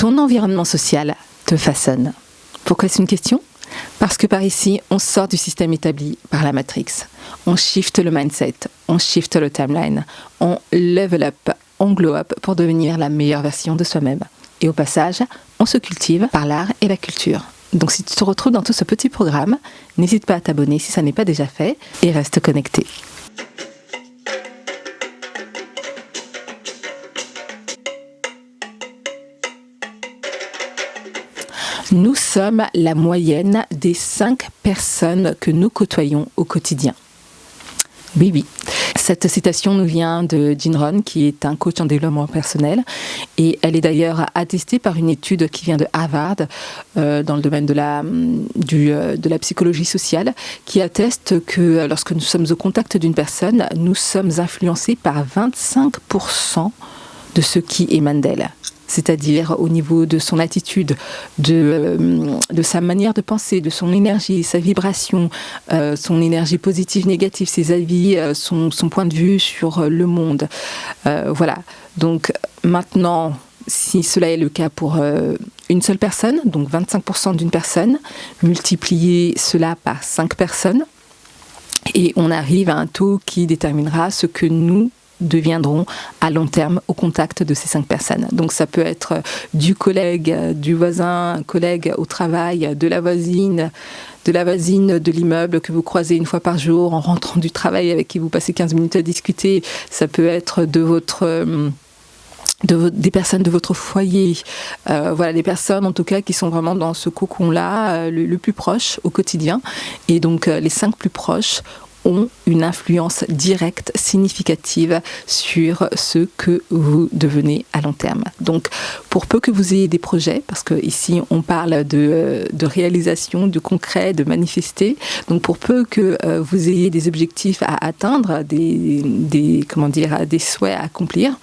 Ton environnement social te façonne. Pourquoi c'est une question ? Parce que par ici, on sort du système établi par la Matrix. On shift le mindset, on shift le timeline, on level up, on glow up pour devenir la meilleure version de soi-même. Et au passage, on se cultive par l'art et la culture. Donc si tu te retrouves dans tout ce petit programme, n'hésite pas à t'abonner si ça n'est pas déjà fait et reste connecté. Nous sommes la moyenne des 5 personnes que nous côtoyons au quotidien. Oui. Cette citation nous vient de Jin Rohn, qui est un coach en développement personnel. Et elle est d'ailleurs attestée par une étude qui vient de Harvard, dans le domaine de la psychologie sociale, qui atteste que lorsque nous sommes au contact d'une personne, nous sommes influencés par 25% de ce qui émane d'elle. C'est-à-dire au niveau de son attitude, de sa manière de penser, de son énergie, sa vibration, son énergie positive, négative, ses avis, son point de vue sur le monde. Voilà. Donc maintenant, si cela est le cas pour une seule personne, donc 25% d'une personne, multipliez cela par 5 personnes, et on arrive à un taux qui déterminera ce que nous deviendront à long terme au contact de ces 5 personnes. Donc ça peut être du collègue, du voisin, un collègue au travail, de la voisine de l'immeuble que vous croisez une fois par jour en rentrant du travail, avec qui vous passez 15 minutes à discuter. Ça peut être des personnes de votre foyer, voilà, des personnes en tout cas qui sont vraiment dans ce cocon-là, le plus proche au quotidien. Et donc les 5 plus proches ont une influence directe, significative sur ce que vous devenez à long terme. Donc, pour peu que vous ayez des projets, parce qu'ici on parle de réalisation, de concret, de manifester, donc pour peu que vous ayez des objectifs à atteindre, des souhaits à accomplir,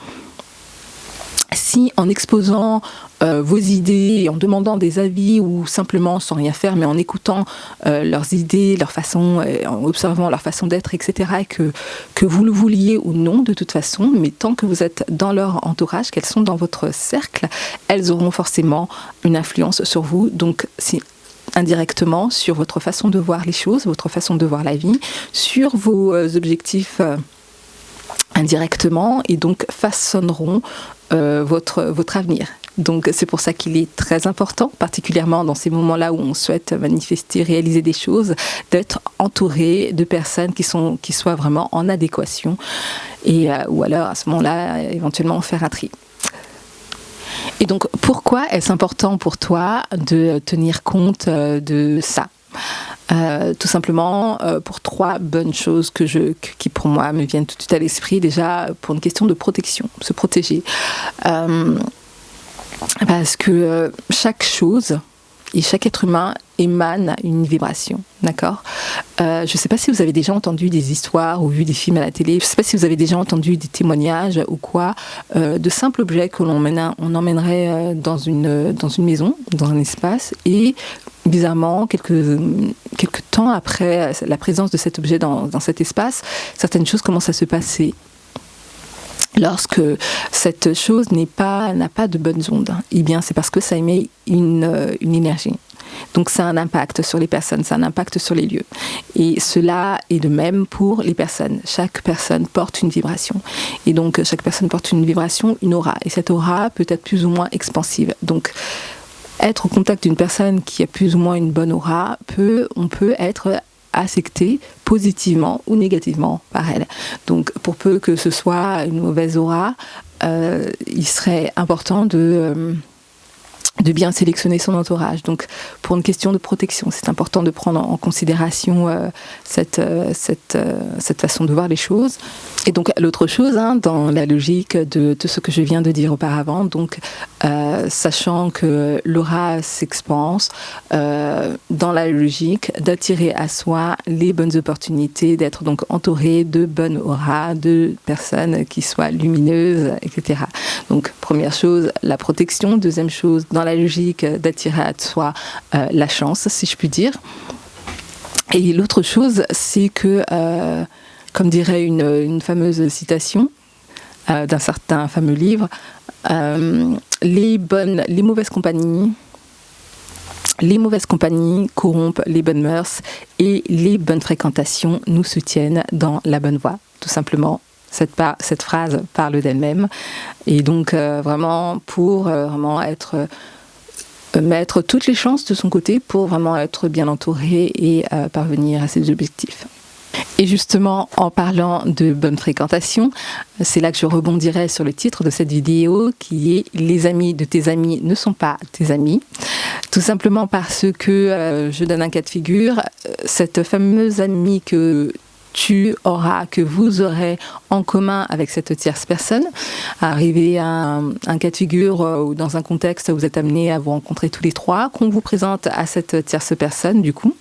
si en exposant vos idées, en demandant des avis ou simplement sans rien faire, mais en écoutant leurs idées, leur façon, en observant leur façon d'être, etc., et que vous le vouliez ou non de toute façon, mais tant que vous êtes dans leur entourage, qu'elles sont dans votre cercle, elles auront forcément une influence sur vous. Donc, c'est indirectement sur votre façon de voir les choses, votre façon de voir la vie, sur vos objectifs indirectement, et donc façonneront votre avenir. Donc c'est pour ça qu'il est très important, particulièrement dans ces moments-là où on souhaite manifester, réaliser des choses, d'être entouré de personnes qui soient vraiment en adéquation, et ou alors à ce moment-là éventuellement faire un tri. Et donc pourquoi est-ce important pour toi de tenir compte de ça ? Tout simplement pour 3 bonnes choses qui pour moi me viennent tout de suite à l'esprit. Déjà pour une question de protection, se protéger, parce que chaque chose et chaque être humain émane une vibration, d'accord ? Je ne sais pas si vous avez déjà entendu des histoires ou vu des films à la télé, je ne sais pas si vous avez déjà entendu des témoignages ou quoi, de simples objets que on emmènerait dans une maison, dans un espace, et bizarrement, quelques temps après la présence de cet objet dans cet espace, certaines choses commencent à se passer. Lorsque cette chose n'a pas de bonnes ondes, eh bien c'est parce que ça émet une énergie. Donc ça a un impact sur les personnes, ça a un impact sur les lieux. Et cela est de même pour les personnes. Chaque personne porte une vibration. Et donc chaque personne porte une vibration, une aura. Et cette aura peut être plus ou moins expansive. Donc être au contact d'une personne qui a plus ou moins une bonne aura, on peut être affecté positivement ou négativement par elle. Donc pour peu que ce soit une mauvaise aura, il serait important de bien sélectionner son entourage. Donc pour une question de protection, c'est important de prendre en considération cette façon de voir les choses. Et donc l'autre chose, dans la logique de tout ce que je viens de dire auparavant, donc sachant que l'aura s'expanse, dans la logique d'attirer à soi les bonnes opportunités, d'être donc entouré de bonnes auras, de personnes qui soient lumineuses, etc. Donc première chose, la protection. Deuxième chose, dans la logique d'attirer à soi la chance, si je puis dire. Et l'autre chose, c'est que comme dirait une fameuse citation d'un certain fameux livre, les mauvaises compagnies. Les mauvaises compagnies corrompent les bonnes mœurs et les bonnes fréquentations nous soutiennent dans la bonne voie, tout simplement. Cette phrase parle d'elle-même. Et donc, vraiment, pour vraiment mettre toutes les chances de son côté pour vraiment être bien entouré et parvenir à ses objectifs. Et justement, en parlant de bonne fréquentation, c'est là que je rebondirai sur le titre de cette vidéo qui est « Les amis de tes amis ne sont pas tes amis ». Tout simplement parce que, je donne un cas de figure, cette fameuse amie que vous aurez en commun avec cette tierce personne, arriver à un cas de figure ou dans un contexte où vous êtes amenés à vous rencontrer tous les trois, qu'on vous présente à cette tierce personne du coup,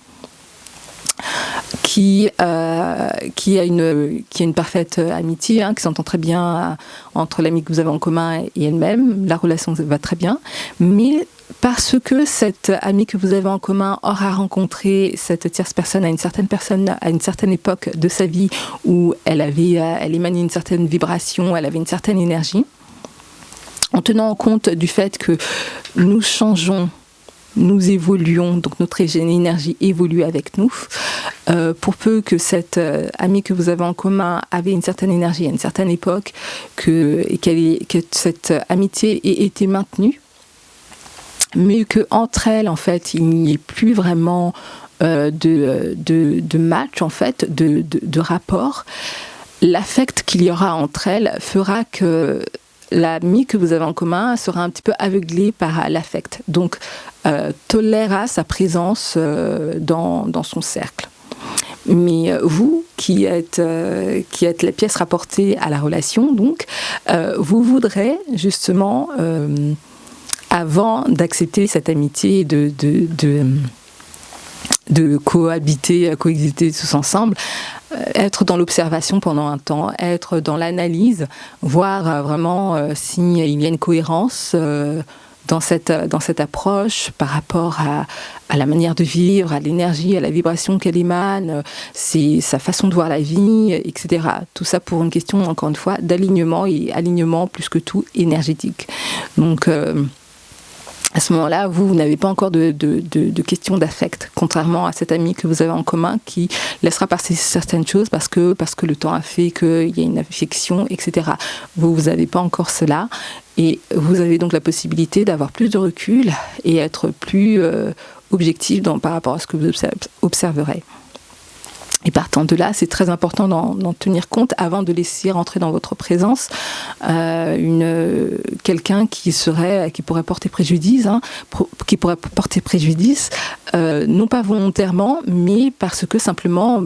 qui a une parfaite amitié, qui s'entend très bien entre l'ami que vous avez en commun et elle-même, la relation va très bien, mais parce que cette amie que vous avez en commun aura rencontré cette tierce personne à une certaine époque de sa vie où elle émanait une certaine vibration, elle avait une certaine énergie, en tenant compte du fait que nous changeons, nous évoluons, donc notre énergie évolue avec nous. Pour peu que cette amie que vous avez en commun avait une certaine énergie à une certaine époque, que cette amitié ait été maintenue, mais qu'entre elles, en fait, il n'y ait plus vraiment de match, en fait, de rapport, l'affect qu'il y aura entre elles fera que l'ami que vous avez en commun sera un petit peu aveuglé par l'affect. Donc, tolérera sa présence dans son cercle. Mais vous, qui êtes la pièce rapportée à la relation, donc, vous voudrez justement, avant d'accepter cette amitié, de cohabiter, coexister tous ensemble, être dans l'observation pendant un temps, être dans l'analyse, voir vraiment s'il y a une cohérence dans cette approche par rapport à la manière de vivre, à l'énergie, à la vibration qu'elle émane, sa façon de voir la vie, etc. Tout ça pour une question, encore une fois, d'alignement, et alignement plus que tout énergétique. Donc, à ce moment-là, vous n'avez pas encore de question d'affect, contrairement à cet ami que vous avez en commun qui laissera passer certaines choses parce que le temps a fait qu'il y a une affection, etc. Vous n'avez pas encore cela et vous avez donc la possibilité d'avoir plus de recul et être plus objectif par rapport à ce que vous observerez. Et partant de là, c'est très important d'en tenir compte avant de laisser rentrer dans votre présence quelqu'un qui pourrait porter préjudice, non pas volontairement, mais parce que simplement,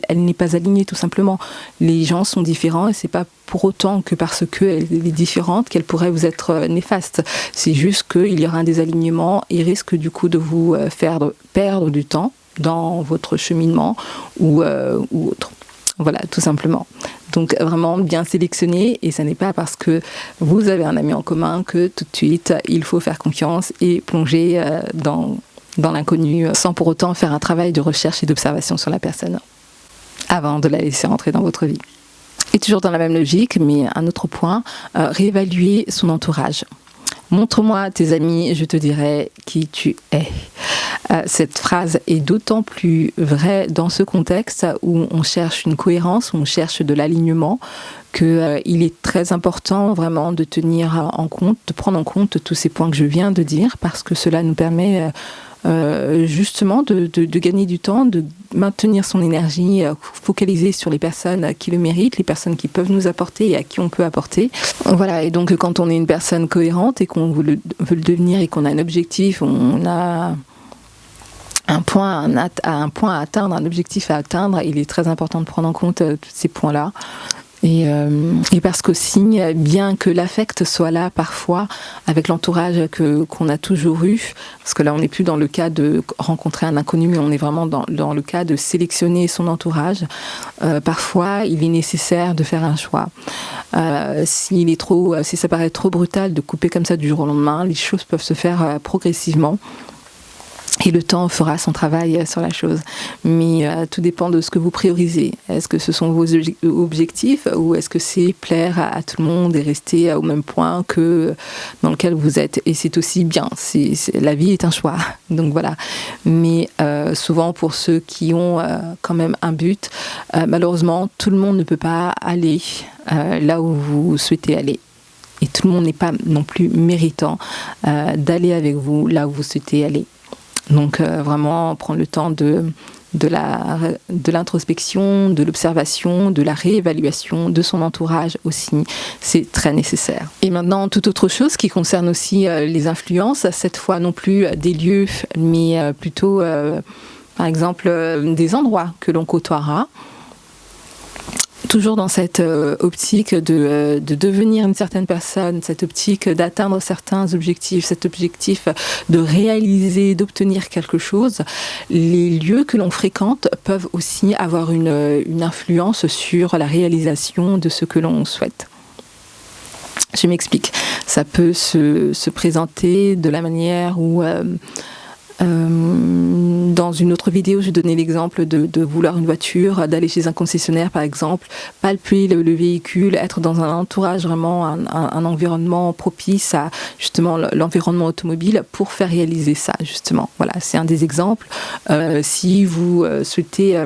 elle n'est pas alignée tout simplement. Les gens sont différents et c'est pas pour autant que parce qu'elle est différente qu'elle pourrait vous être néfaste. C'est juste qu'il y aura un désalignement et risque du coup de vous faire perdre du temps dans votre cheminement ou autre. Voilà, tout simplement. Donc vraiment bien sélectionner, et ce n'est pas parce que vous avez un ami en commun que tout de suite il faut faire confiance et plonger dans l'inconnu sans pour autant faire un travail de recherche et d'observation sur la personne avant de la laisser rentrer dans votre vie. Et toujours dans la même logique, mais un autre point, réévaluer son entourage. Montre-moi tes amis, je te dirai qui tu es. Cette phrase est d'autant plus vraie dans ce contexte où on cherche une cohérence, où on cherche de l'alignement, qu'il est très important vraiment de tenir en compte, de prendre en compte tous ces points que je viens de dire, parce que cela nous permet justement de gagner du temps, de maintenir son énergie focalisée sur les personnes qui le méritent, les personnes qui peuvent nous apporter et à qui on peut apporter. Voilà, et donc quand on est une personne cohérente et qu'on veut le devenir et qu'on a un objectif, on a un point à atteindre, un objectif à atteindre, il est très important de prendre en compte tous ces points-là. Et parce qu'aussi, bien que l'affect soit là parfois avec l'entourage qu'on a toujours eu, parce que là on n'est plus dans le cas de rencontrer un inconnu, mais on est vraiment dans le cas de sélectionner son entourage, parfois il est nécessaire de faire un choix. Si ça paraît trop brutal de couper comme ça du jour au lendemain, les choses peuvent se faire progressivement. Et le temps fera son travail sur la chose. Mais tout dépend de ce que vous priorisez. Est-ce que ce sont vos objectifs ou est-ce que c'est plaire à tout le monde et rester au même point que dans lequel vous êtes? Et c'est aussi bien. La vie est un choix. Donc voilà. Mais souvent pour ceux qui ont quand même un but, malheureusement, tout le monde ne peut pas aller là où vous souhaitez aller. Et tout le monde n'est pas non plus méritant d'aller avec vous là où vous souhaitez aller. Donc vraiment prendre le temps de l'introspection, de l'observation, de la réévaluation de son entourage aussi, c'est très nécessaire. Et maintenant, toute autre chose qui concerne aussi les influences, cette fois non plus des lieux, mais plutôt par exemple des endroits que l'on côtoiera. Toujours dans cette optique de devenir une certaine personne, cette optique d'atteindre certains objectifs, cet objectif de réaliser, d'obtenir quelque chose, les lieux que l'on fréquente peuvent aussi avoir une influence sur la réalisation de ce que l'on souhaite. Je m'explique. Ça peut se présenter de la manière où... dans une autre vidéo, je donnais l'exemple de vouloir une voiture, d'aller chez un concessionnaire par exemple, palper le véhicule, être dans un entourage vraiment, un environnement propice à justement l'environnement automobile pour faire réaliser ça justement. Voilà, c'est un des exemples. Si vous souhaitez...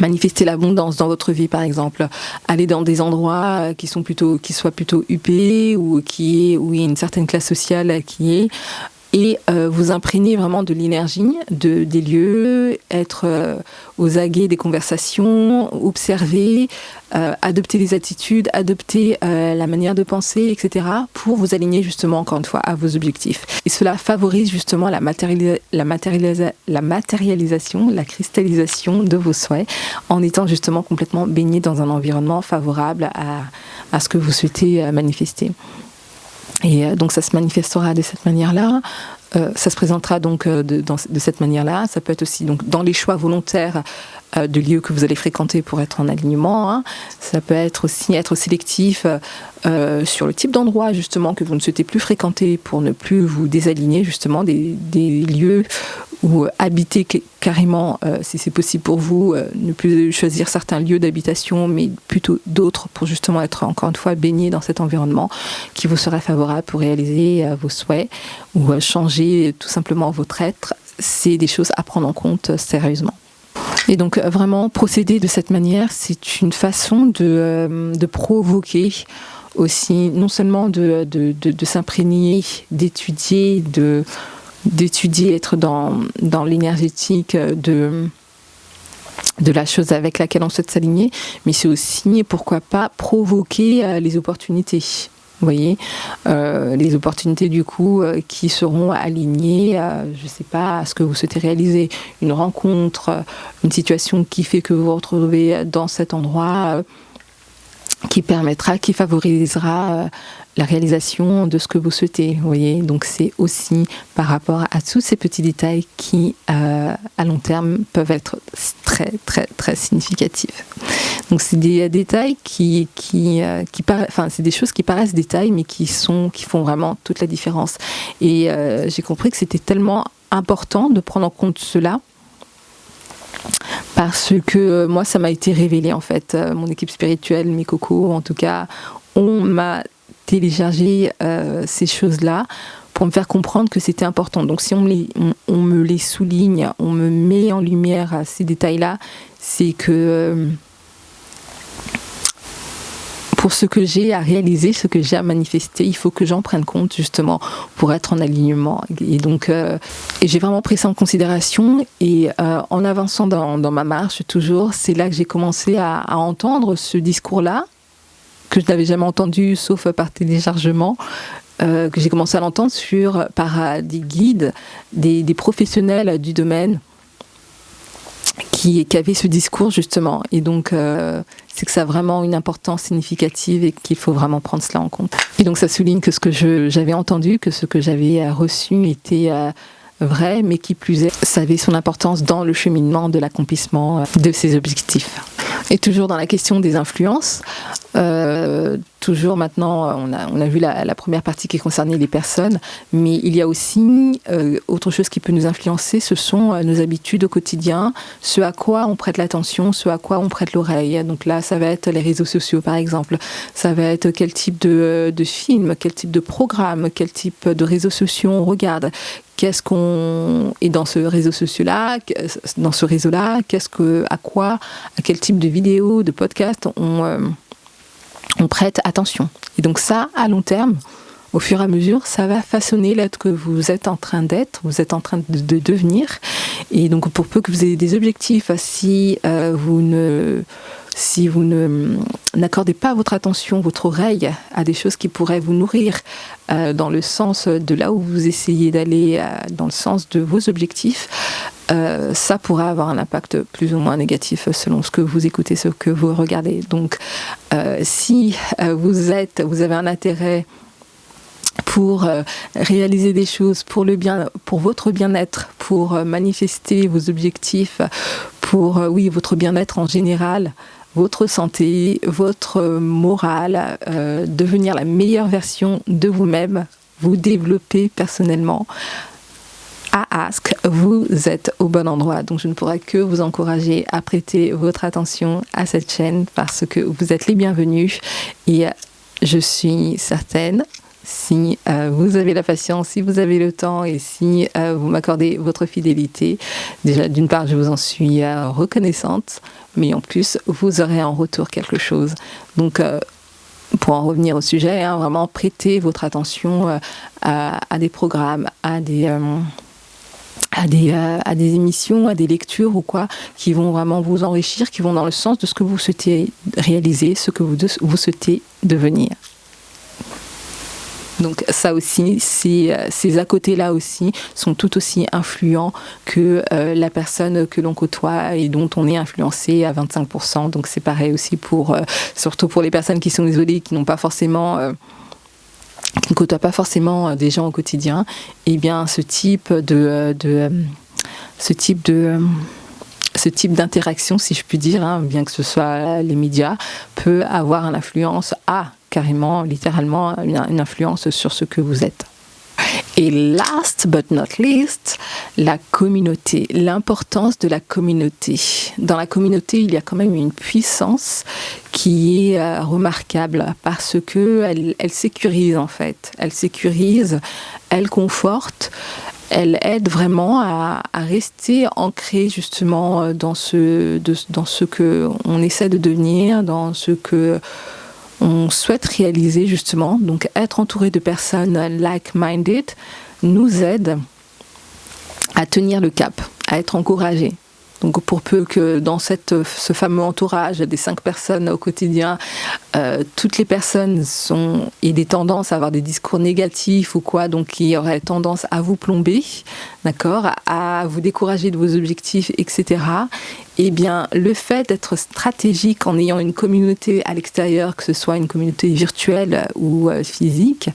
manifester l'abondance dans votre vie, par exemple, aller dans des endroits qui soient plutôt huppés ou où il y a une certaine classe sociale qui est, et vous imprégner vraiment de l'énergie des lieux, être aux aguets des conversations, observer, adopter les attitudes, adopter la manière de penser, etc. pour vous aligner justement, encore une fois, à vos objectifs. Et cela favorise justement la matérialisation, la cristallisation de vos souhaits en étant justement complètement baigné dans un environnement favorable à ce que vous souhaitez manifester. Et donc ça se manifestera de cette manière-là, ça se présentera donc de cette manière-là. Ça peut être aussi donc dans les choix volontaires de lieux que vous allez fréquenter pour être en alignement. Hein. Ça peut être aussi être sélectif sur le type d'endroit justement que vous ne souhaitez plus fréquenter pour ne plus vous désaligner justement des lieux ou habiter carrément, si c'est possible pour vous, ne plus choisir certains lieux d'habitation, mais plutôt d'autres pour justement être encore une fois baigné dans cet environnement qui vous serait favorable pour réaliser vos souhaits ou changer tout simplement votre être. C'est des choses à prendre en compte sérieusement. Et donc vraiment procéder de cette manière, c'est une façon de provoquer aussi, non seulement de s'imprégner, d'étudier, être dans l'énergétique de la chose avec laquelle on souhaite s'aligner, mais c'est aussi, pourquoi pas, provoquer les opportunités. Vous voyez, les opportunités du coup qui seront alignées, je ne sais pas, à ce que vous souhaitez réaliser, une rencontre, une situation qui fait que vous vous retrouvez dans cet endroit qui favorisera la réalisation de ce que vous souhaitez. Vous voyez, donc c'est aussi par rapport à tous ces petits détails qui, à long terme, peuvent être très très très significatifs. Donc c'est des détails c'est des choses qui paraissent détails, mais qui font vraiment toute la différence. Et j'ai compris que c'était tellement important de prendre en compte cela. Parce que moi, ça m'a été révélé en fait. Mon équipe spirituelle, mes cocos, en tout cas, on m'a téléchargé ces choses-là pour me faire comprendre que c'était important. Donc si on me les souligne, on me met en lumière ces détails-là, c'est que pour ce que j'ai à réaliser, ce que j'ai à manifester, il faut que j'en prenne compte justement pour être en alignement. Et donc, j'ai vraiment pris ça en considération. Et en avançant dans ma marche, toujours, c'est là que j'ai commencé à entendre ce discours-là, que je n'avais jamais entendu, sauf par téléchargement, que j'ai commencé à l'entendre par des guides, des professionnels du domaine, qui avait ce discours justement, et donc c'est que ça a vraiment une importance significative et qu'il faut vraiment prendre cela en compte. Et donc ça souligne que ce que j'avais entendu, que ce que j'avais reçu était vrai, mais qui plus est, ça avait son importance dans le cheminement de l'accomplissement de ces objectifs. Et toujours dans la question des influences, toujours maintenant, on a vu la première partie qui concernait les personnes, mais il y a aussi autre chose qui peut nous influencer, ce sont nos habitudes au quotidien, ce à quoi on prête l'attention, ce à quoi on prête l'oreille. Donc là, ça va être les réseaux sociaux, par exemple. Ça va être quel type de film, quel type de programme, quel type de réseaux sociaux on regarde. Qu'est-ce qu'on est dans ce réseau social-là, dans ce réseau-là, à quel type de vidéos, de podcasts on prête attention. Et donc ça, à long terme, au fur et à mesure, ça va façonner l'être que vous êtes en train d'être, vous êtes en train de devenir. Et donc pour peu que vous ayez des objectifs, si vous n'accordez pas votre attention, votre oreille à des choses qui pourraient vous nourrir dans le sens de là où vous essayez d'aller, dans le sens de vos objectifs, ça pourrait avoir un impact plus ou moins négatif selon ce que vous écoutez, ce que vous regardez. Donc si vous avez un intérêt pour réaliser des choses pour votre bien-être, pour manifester vos objectifs, pour votre bien-être en général, votre santé, votre morale, devenir la meilleure version de vous-même, vous développer personnellement, à Ask, vous êtes au bon endroit. Donc je ne pourrais que vous encourager à prêter votre attention à cette chaîne parce que vous êtes les bienvenus et je suis certaine, si vous avez la patience, si vous avez le temps et si vous m'accordez votre fidélité, déjà d'une part je vous en suis reconnaissante, mais en plus vous aurez en retour quelque chose. Donc pour en revenir au sujet, vraiment prêtez votre attention à des programmes, à des émissions, à des lectures ou quoi, qui vont vraiment vous enrichir, qui vont dans le sens de ce que vous souhaitez réaliser, ce que vous souhaitez devenir. Donc ça aussi, ces à-côté-là aussi sont tout aussi influents que la personne que l'on côtoie et dont on est influencé à 25%. Donc c'est pareil aussi surtout pour les personnes qui sont isolées, qui n'ont pas forcément... qui ne côtoient pas forcément des gens au quotidien, et bien ce type d'interaction, si je puis dire, bien que ce soit les médias, peut avoir une influence, carrément, littéralement, une influence sur ce que vous êtes. Et last but not least, la communauté, l'importance de la communauté. Dans la communauté, il y a quand même une puissance qui est remarquable parce que elle sécurise en fait. Elle sécurise, elle conforte, elle aide vraiment à rester ancré justement dans ce que on essaie de devenir, dans ce que on souhaite réaliser justement. Donc être entouré de personnes like-minded nous aide à tenir le cap, à être encouragé. Donc pour peu que dans ce fameux entourage des 5 personnes au quotidien, toutes les personnes aient des tendances à avoir des discours négatifs ou quoi, donc qui auraient tendance à vous plomber, d'accord, à vous décourager de vos objectifs, etc. Eh bien, le fait d'être stratégique en ayant une communauté à l'extérieur, que ce soit une communauté virtuelle ou physique,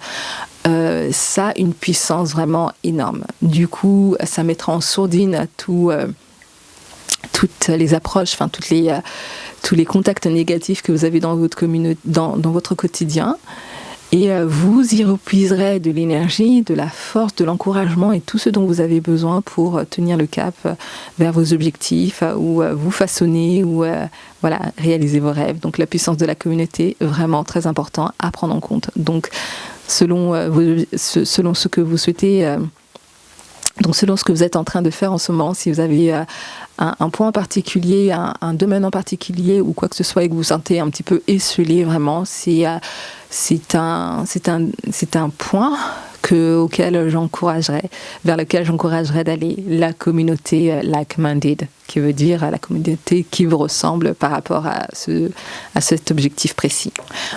ça a une puissance vraiment énorme. Du coup, ça mettra en sourdine toutes les approches, tous les contacts négatifs que vous avez dans votre communauté, dans votre quotidien, et vous y repuiserez de l'énergie, de la force, de l'encouragement et tout ce dont vous avez besoin pour tenir le cap vers vos objectifs ou vous façonner ou réaliser vos rêves. Donc la puissance de la communauté, vraiment très important à prendre en compte. Donc selon ce que vous souhaitez. Donc selon ce que vous êtes en train de faire en ce moment, si vous avez un point en particulier, un domaine en particulier ou quoi que ce soit et que vous vous sentez un petit peu esselé, vraiment, c'est un point vers lequel j'encouragerais d'aller, la communauté like-minded, qui veut dire la communauté qui vous ressemble par rapport à cet objectif précis.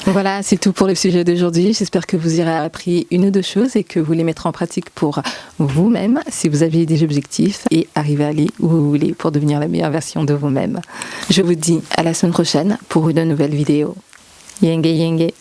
Voilà, c'est tout pour le sujet d'aujourd'hui. J'espère que vous aurez appris une ou deux choses et que vous les mettrez en pratique pour vous-même, si vous avez des objectifs, et arriver à aller où vous voulez pour devenir la meilleure version de vous-même. Je vous dis à la semaine prochaine pour une nouvelle vidéo. Yenge yenge.